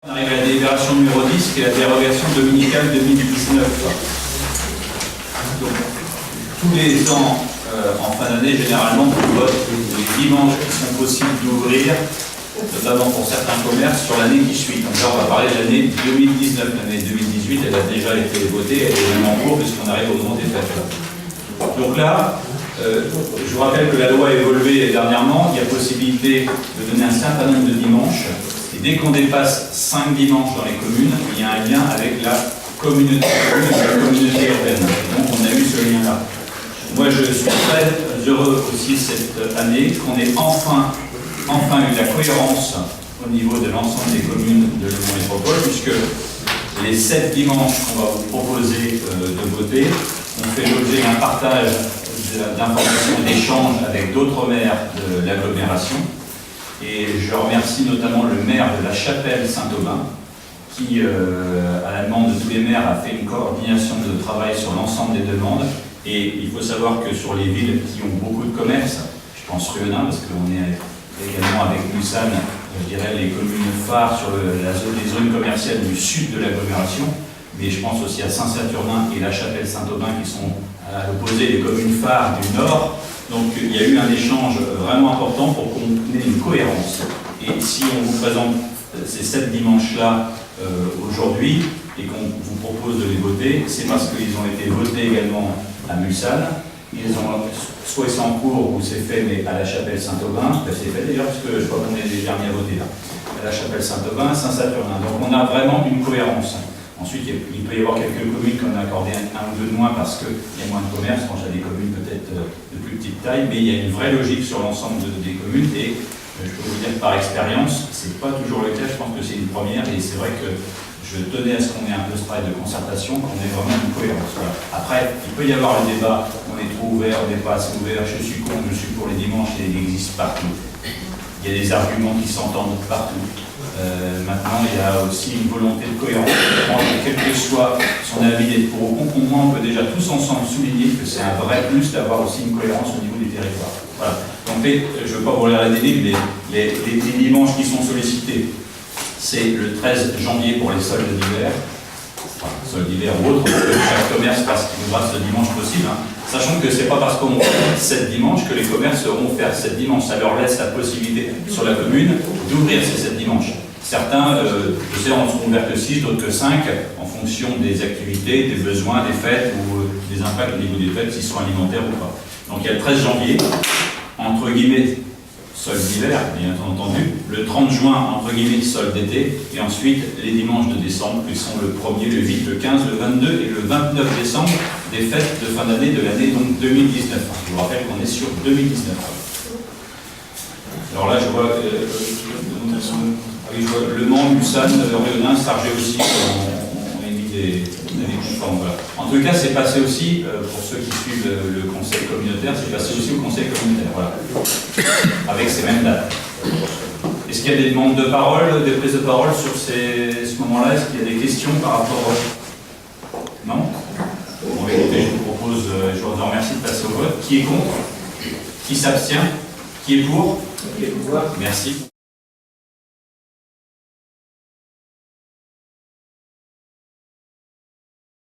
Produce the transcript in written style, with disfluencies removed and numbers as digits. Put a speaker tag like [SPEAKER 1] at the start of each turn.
[SPEAKER 1] On arrive à la délibération numéro 10, qui est la dérogation dominicale 2019. Donc, tous les ans, en fin d'année, généralement, on vote les dimanches qui sont possibles d'ouvrir, notamment pour certains commerces, sur l'année qui suit. Donc là, on va parler de l'année 2019. L'année 2018, elle a déjà été votée, elle est même en cours, puisqu'on arrive au moment des fêtes. Donc là, je vous rappelle que la loi a évolué dernièrement. Il y a possibilité de donner un certain nombre de dimanches. Et dès qu'on dépasse 5 dimanches dans les communes, il y a un lien avec la communauté urbaine. Et donc on a eu ce lien-là. Moi je suis très heureux aussi cette année qu'on ait enfin eu la cohérence au niveau de l'ensemble des communes de Lyon Métropole, puisque les 7 dimanches qu'on va vous proposer de voter ont fait l'objet d'un partage d'informations et d'échanges avec d'autres maires de l'agglomération. Et je remercie notamment le maire de la Chapelle-Saint-Aubin qui, à la demande de tous les maires, a fait une coordination de travail sur l'ensemble des demandes. Et il faut savoir que sur les villes qui ont beaucoup de commerces, je pense Rieunant, parce qu'on est également avec Mulsanne, je dirais les communes phares sur les zones commerciales du sud de l'agglomération, mais je pense aussi à Saint-Saturnin et la Chapelle-Saint-Aubin qui sont à l'opposé des communes phares du nord. Donc il y a eu un échange vraiment important pour qu'on ait une cohérence. Et si on vous présente ces 7 dimanches-là aujourd'hui et qu'on vous propose de les voter, c'est parce qu'ils ont été votés également à Mulsanne. Soit ils sont en cours ou c'est fait, mais à la Chapelle-Saint-Aubin, c'est fait d'ailleurs, parce que je crois qu'on est les derniers à voter là. À la Chapelle-Saint-Aubin, Saint-Saturnin. Donc on a vraiment une cohérence. Ensuite, il peut y avoir quelques communes qu'on a accordé un ou deux de moins parce qu'il y a moins de commerce, quand j'ai des communes peut-être de plus petite taille, mais il y a une vraie logique sur l'ensemble des communes et je peux vous dire que par expérience, c'est pas toujours le cas, je pense que c'est une première et c'est vrai que je tenais à ce qu'on ait un peu ce travail de concertation, qu'on ait vraiment une cohérence. Voilà. Après, il peut y avoir le débat, on est trop ouvert, on n'est pas assez ouvert, je suis contre, je suis pour les dimanches et il existe partout. Il y a des arguments qui s'entendent partout. Maintenant, il y a aussi une volonté de cohérence. Quel que soit son avis d'être pour ou contre, au moins on peut déjà tous ensemble souligner que c'est un vrai plus d'avoir aussi une cohérence au niveau du territoire. Voilà. Donc, je ne veux pas vous relire la délire, mais les dimanches qui sont sollicités, c'est le 13 janvier pour les soldes d'hiver, enfin, soldes d'hiver ou autres, que chaque commerce fasse qu'il nous reste ce dimanche possible. Hein. Sachant que ce n'est pas parce qu'on fait 7 dimanches que les commerces sauront faire 7 dimanches. Ça leur laisse la possibilité sur la commune d'ouvrir ces 7 dimanches. Certains, je sais, en seront ouverts que 6, d'autres que 5, en fonction des activités, des besoins, des fêtes ou des impacts au niveau des fêtes, s'ils sont alimentaires ou pas. Donc il y a le 13 janvier, entre guillemets, solde d'hiver, bien entendu, le 30 juin, entre guillemets, solde d'été, et ensuite les dimanches de décembre, qui sont le 1er, le 8, le 15, le 22 et le 29 décembre, des fêtes de fin d'année de l'année donc 2019. Je vous rappelle qu'on est sur 2019. Alors là, je vois Le Mans, Mulsanne, Rieunant, Sargé aussi, on a mis des conformes. Voilà. En tout cas, c'est passé aussi, pour ceux qui suivent le conseil communautaire, c'est passé aussi au conseil communautaire, voilà, avec ces mêmes dates. Est-ce qu'il y a des demandes de parole, des prises de parole sur ce moment-là? Est-ce qu'il y a des questions par rapport Non? Bon, écoutez, je vous propose, je vous remercie de passer au vote. Qui est contre? Qui s'abstient? Qui est pour? Merci.